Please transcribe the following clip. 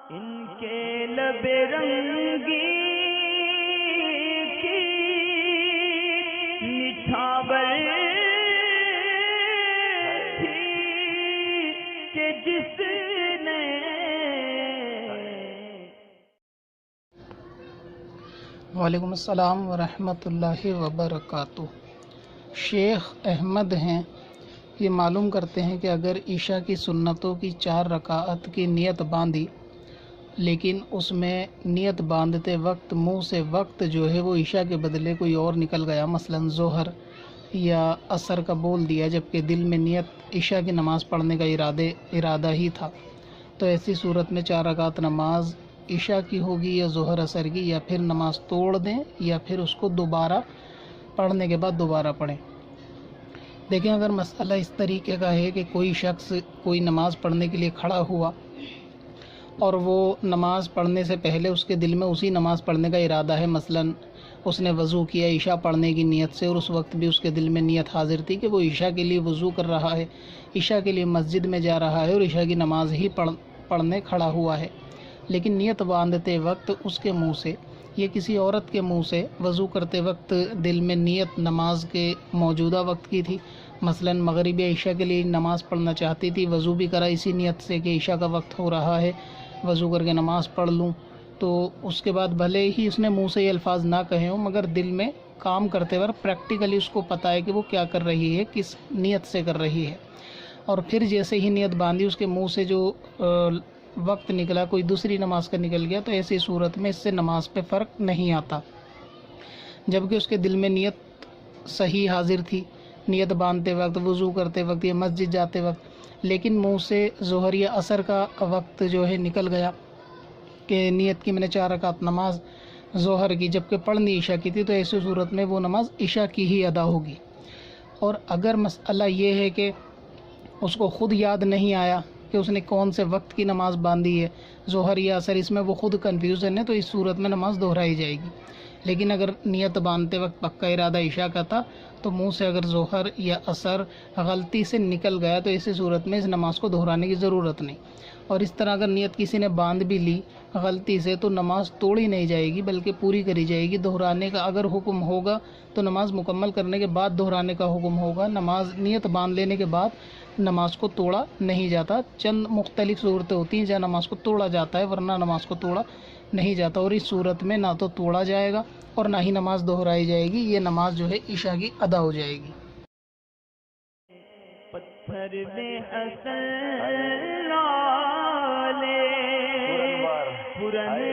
ان کے لب رنگی کی نچھاور تھی کہ جس نے وعلیکم السلام ورحمۃ اللہ وبرکاتہ۔ شیخ احمد ہیں، یہ معلوم کرتے ہیں کہ اگر عشاء کی سنتوں کی 4 رکعت کی نیت باندھی لیکن اس میں نیت باندھتے وقت منہ سے وقت جو ہے وہ عشاء کے بدلے کوئی اور نکل گیا، مثلا ظہر یا عصر کا بول دیا، جبکہ دل میں نیت عشاء کی نماز پڑھنے کا ارادہ ہی تھا، تو ایسی صورت میں 4 رکعت نماز عشاء کی ہوگی یا ظہر عصر کی، یا پھر نماز توڑ دیں یا پھر اس کو دوبارہ پڑھنے کے بعد دوبارہ پڑھیں۔ دیکھیں، اگر مسئلہ اس طریقے کا ہے کہ کوئی شخص کوئی نماز پڑھنے کے لیے کھڑا ہوا اور وہ نماز پڑھنے سے پہلے اس کے دل میں اسی نماز پڑھنے کا ارادہ ہے، مثلا اس نے وضو کیا عشاء پڑھنے کی نیت سے، اور اس وقت بھی اس کے دل میں نیت حاضر تھی کہ وہ عشاء کے لیے وضو کر رہا ہے، عشاء کے لیے مسجد میں جا رہا ہے اور عشاء کی نماز ہی پڑھنے کھڑا ہوا ہے، لیکن نیت باندھتے وقت اس کے منہ سے یا کسی عورت کے منہ سے وضو کرتے وقت دل میں نیت نماز کے موجودہ وقت کی تھی، مثلا مغرب یا عشاء کے لیے نماز پڑھنا چاہتی تھی، وضو بھی کرا اسی نیت سے کہ عشاء کا وقت ہو رہا ہے، وضو کر کے نماز پڑھ لوں، تو اس کے بعد بھلے ہی اس نے منہ سے یہ الفاظ نہ کہے ہوں، مگر دل میں کام کرتے وقت پریکٹیکلی اس کو پتہ ہے کہ وہ کیا کر رہی ہے، کس نیت سے کر رہی ہے، اور پھر جیسے ہی نیت باندھی اس کے منہ سے جو وقت نکلا کوئی دوسری نماز کا نکل گیا، تو ایسی صورت میں اس سے نماز پہ فرق نہیں آتا، جبکہ اس کے دل میں نیت صحیح حاضر تھی، نیت باندھتے وقت، وضو کرتے وقت یا مسجد جاتے وقت، لیکن منہ سے ظہر یا عصر کا وقت جو ہے نکل گیا کہ نیت کی میں نے 4 رکعت نماز ظہر کی، جبکہ پڑھنی عشاء کی تھی، تو ایسی صورت میں وہ نماز عشاء کی ہی ادا ہوگی۔ اور اگر مسئلہ یہ ہے کہ اس کو خود یاد نہیں آیا کہ اس نے کون سے وقت کی نماز باندھی ہے، ظہر یا عصر، اس میں وہ خود کنفیوژن ہے، تو اس صورت میں نماز دہرائی جائے گی، لیکن اگر نیت باندھتے وقت پکا ارادہ عشاء کا تھا تو منہ سے اگر ظہر یا عصر غلطی سے نکل گیا تو ایسی صورت میں اس نماز کو دہرانے کی ضرورت نہیں، اور اس طرح اگر نیت کسی نے باندھ بھی لی غلطی سے تو نماز توڑی نہیں جائے گی بلکہ پوری کری جائے گی۔ دہرانے کا اگر حکم ہوگا تو نماز مکمل کرنے کے بعد دہرانے کا حکم ہوگا، نماز نیت باندھ لینے کے بعد نماز کو توڑا نہیں جاتا، چند مختلف صورتیں ہوتی ہیں جہاں نماز کو توڑا جاتا ہے، ورنہ نماز کو توڑا نہیں جاتا، اور اس صورت میں نہ تو توڑا جائے گا اور نہ ہی نماز دہرائی جائے گی، یہ نماز جو ہے عشاء کی ادا ہو جائے گی۔ پتھر میں حسن لالے پرانے